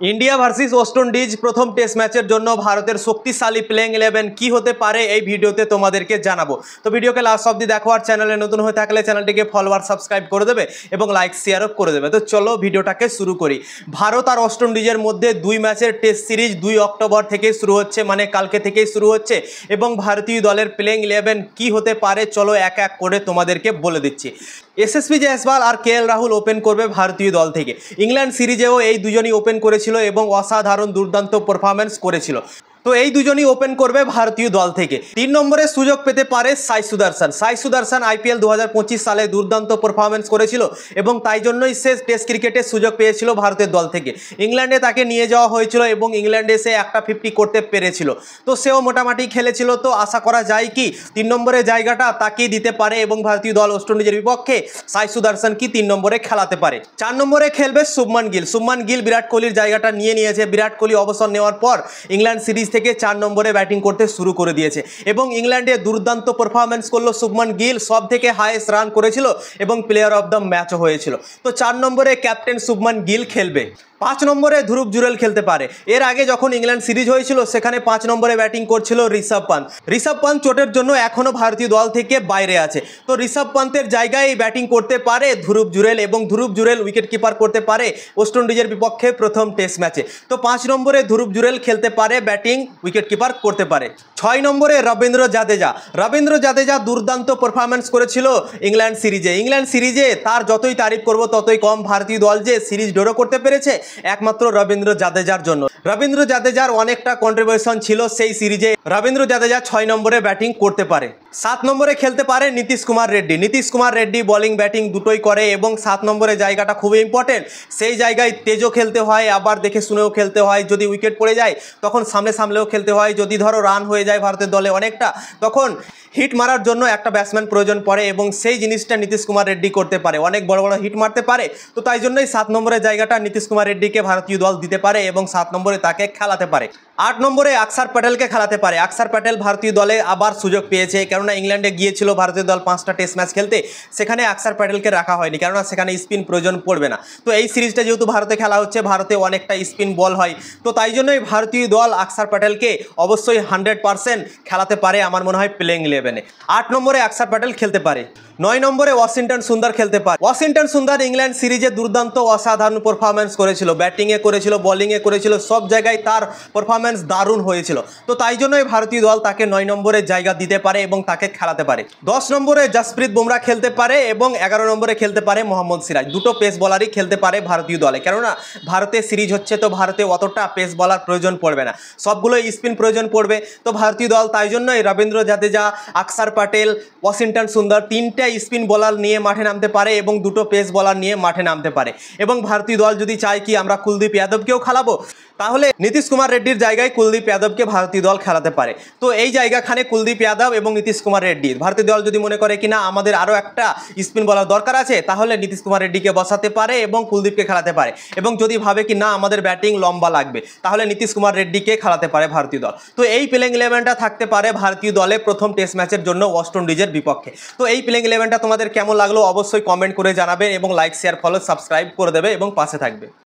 India भार्सिस West Indies प्रथम test mature जन्य भारतेर शक्तिशाली प्लेइंग 11 की होते पारे এই ভিডিওতে তোমাদেরকে জানাবো। তো ভিডিওকে লাস্ট অবধি দেখো আর চ্যানেলে নতুন হয়ে থাকলে চ্যানেলটিকে ফলো আর সাবস্ক্রাইব করে দেবে এবং লাইক শেয়ারও করে দেবে। তো চলো ভিডিওটাকে শুরু করি। ভারত আর ওয়েস্ট ইন্ডিজের মধ্যে দুই ম্যাচের টেস্ট সিরিজ 2 অক্টোবর থেকে শুরু হচ্ছে, মানে কালকে থেকেই শুরু হচ্ছে এবং ভারতীয় দলের প্লেইং 11 কি হতে পারে চলো এক এক করে তোমাদেরকে বলে দিচ্ছি। এসএসবি জয়সওয়াল আর কেএল রাহুল ওপেন করবে ভারতীয় দল থেকে। ইংল্যান্ড সিরিজেও এই দুজনই ওপেন করেছিল এবং অসাধারণ দুর্দান্ত পারফরম্যান্স করেছিল। তো এই দুজনই ওপেন করবে ভারতীয় দল থেকে। 3 নম্বরে সুযোগ পেতে পারে সাই সুদর্শন। সাই সুদর্শন আইপিএল 2025 সালে দুর্দান্ত পারফরম্যান্স করেছিল এবং তাই জন্যই সে টেস্ট ক্রিকেটে সুযোগ পেয়েছিল ভারতের দল থেকে। ইংল্যান্ডে তাকে নিয়ে যাওয়া হয়েছিল এবং ইংল্যান্ডে সে একটা 50 করতে পেরেছিল। তো সেও মোটামুটি খেলেছিল। তো আশা করা যায় কি 3 নম্বরের জায়গাটা তাকেই দিতে পারে এবং ভারতীয় দল ওয়েস্ট ইন্ডিজের বিপক্ষে সাই সুদর্শন কি 3 নম্বরে খেলাতে পারে। 4 নম্বরে খেলবে শুভমান গিল। শুভমান গিল বিরাট কোহলির জায়গাটা নিয়ে নিয়েছে। বিরাট কোহলি অবসর নেওয়ার পর ইংল্যান্ড সিরিজ থেকে 4 নম্বরে ব্যাটিং করতে শুরু করে দিয়েছে এবং ইংল্যান্ডে দুর্দান্ত পারফরম্যান্স করলো শুভমান গিল, সব থেকে হাইয়েস্ট রান করেছিল এবং প্লেয়ার অফ দ্য ম্যাচও হয়েছিল। তো 4 নম্বরে ক্যাপ্টেন শুভমান গিল খেলবে। 5 নম্বরে ধ্রুব জুরেল খেলতে পারে। এর আগে যখন ইংল্যান্ড সিরিজ হয়েছিল সেখানে 5 নম্বরে ব্যাটিং করছিল ঋষভ পান্ত। ঋষভ পান্ত চোটের জন্য এখনও ভারতীয় দল থেকে বাইরে আছে। তো ঋষভ পান্তের জায়গায় ব্যাটিং করতে পারে ধ্রুব জুরেল এবং ধ্রুব জুরেল উইকেট কিপার করতে পারে ওয়েস্ট ইন্ডিজের বিপক্ষে প্রথম টেস্ট ম্যাচে। তো 5 নম্বরে ধ্রুব জুরেল খেলতে পারে, ব্যাটিং উইকেট কিপার করতে পারে। 6 নম্বরে রবীন্দ্র জাদেজা। রবীন্দ্র জাদেজা দুর্দান্ত পারফরম্যান্স করেছিল ইংল্যান্ড সিরিজে। ইংল্যান্ড সিরিজে তার যতই তারিফ করব ততই কম। ভারতীয় দল যে সিরিজ ড্র করতে পেরেছে একমাত্র রবীন্দ্র জাদেজার জন্য। রবীন্দ্র জাদেজার অনেকটা কন্ট্রিবিউশন ছিল সেই সিরিজে। রবীন্দ্র জাদেজা 6 নম্বরে ব্যাটিং করতে পারে। 7 নম্বরে খেলতে পারে নীতিশ কুমার রেড্ডি। নীতিশ কুমার রেড্ডি বোলিং ব্যাটিং দুটোই করে এবং 7 নম্বরের জায়গাটা খুবই ইম্পর্টেন্ট। সেই জায়গায় তেজও খেলতে হয়, আবার দেখে শুনেও খেলতে হয়। যদি উইকেট পড়ে যায় তখন সামলে সামলেও খেলতে হয়। যদি ধরো রান হয়ে যায় ভারতের দলে অনেকটা, তখন হিট মারার জন্য একটা ব্যাটসম্যান প্রয়োজন পড়ে এবং সেই জিনিসটা নীতিশ কুমার রেড্ডি করতে পারে, অনেক বড় বড় হিট মারতে পারে। তো তাই জন্যই 7 নম্বরের জায়গাটা নীতিশ কুমার রেড্ডিকে ভারতীয় দল দিতে পারে এবং 7 নম্বরে তাকে খেলাতে পারে। 8 নম্বরে অক্ষর প্যাটেলকে খেলাতে পারে। অক্ষর প্যাটেল ভারতীয় দলে আবার সুযোগ পেয়েছে, কেননা ইংল্যান্ডে গিয়েছিল ভারতীয় দল 5টা টেস্ট ম্যাচ খেলতে। সেখানে অক্ষর প্যাটেলকে রাখা হয়নি, কেননা সেখানে স্পিন প্রয়োজন পড়বে না। তো এই সিরিজটা যেহেতু ভারতে খেলা হচ্ছে, ভারতে অনেকটা স্পিন বল হয়, তো তাই জন্যই ভারতীয় দল অক্ষর প্যাটেলকে অবশ্যই 100% খেলাতে পারে আমার মনে হয় প্লেইং 11-এ। 8 নম্বরে অক্ষর প্যাটেল খেলতে পারে। 9 নম্বরে ওয়াশিংটন সুন্দর খেলতে পারে। ওয়াশিংটন সুন্দর ইংল্যান্ড সিরিজে দুর্দান্ত অসাধারণ পারফরম্যান্স করেছিল, ব্যাটিংয়ে করেছিল, বোলিংয়ে করেছিল, সব জায়গায় তার পারফরম্যান্স দারুণ হয়েছিল। তো তাই জন্যই ভারতীয় দল তাকে 9 নম্বরে জায়গা দিতে পারে এবং তাকে খেলাতে পারে। 10 নম্বরে জসপ্রীত বুমরা খেলতে পারে এবং 11 নম্বরে খেলতে পারে মোহাম্মদ সিরাজ। দুটো পেস বলারই খেলতে পারে ভারতীয় দলে, কেননা ভারতে সিরিজ হচ্ছে, তো ভারতে অতটা পেস বলার প্রয়োজন পড়বে না, সবগুলোই স্পিন প্রয়োজন পড়বে। তো ভারতীয় দল তাই জন্যই রবীন্দ্র জাদেজা, অক্ষর প্যাটেল, ওয়াশিংটন সুন্দর 3টে স্পিন বলার নিয়ে মাঠে নামতে পারে এবং দুটো পেস বলার নিয়ে মাঠে নামতে পারে। এবং ভারতীয় দল যদি চায় কি আমরা কুলদীপ যাদবকেও খেলাবো, তাহলে নীতিশ কুমার রেড্ডির জায়গায় কুলদীপ যাদবকে ভারতীয় দল খেলাতে পারে। তো এই জায়গাখানে কুলদীপ যাদব এবং নীতিশ কুমার রেড্ডি, ভারতীয় দল যদি মনে করে কিনা আমাদের আরও একটা স্পিন বলার দরকার আছে, তাহলে নীতিশ কুমার রেড্ডিকে বসাতে পারে এবং কুলদীপকে খেলাতে পারে। এবং যদি ভাবে কি না আমাদের ব্যাটিং লম্বা লাগবে, তাহলে নীতিশ কুমার রেড্ডিকে খেলাতে পারে ভারতীয় দল। তো এই প্লেইং 11টা থাকতে পারে ভারতীয় দলে প্রথম টেস্ট ম্যাচের জন্য ওয়েস্ট ইন্ডিজের বিপক্ষে। তো এই প্লেইং 11টা তোমাদের কেমন লাগলো অবশ্যই কমেন্ট করে জানাবে এবং লাইক শেয়ার ফলো সাবস্ক্রাইব করে দেবে এবং পাশে থাকবে।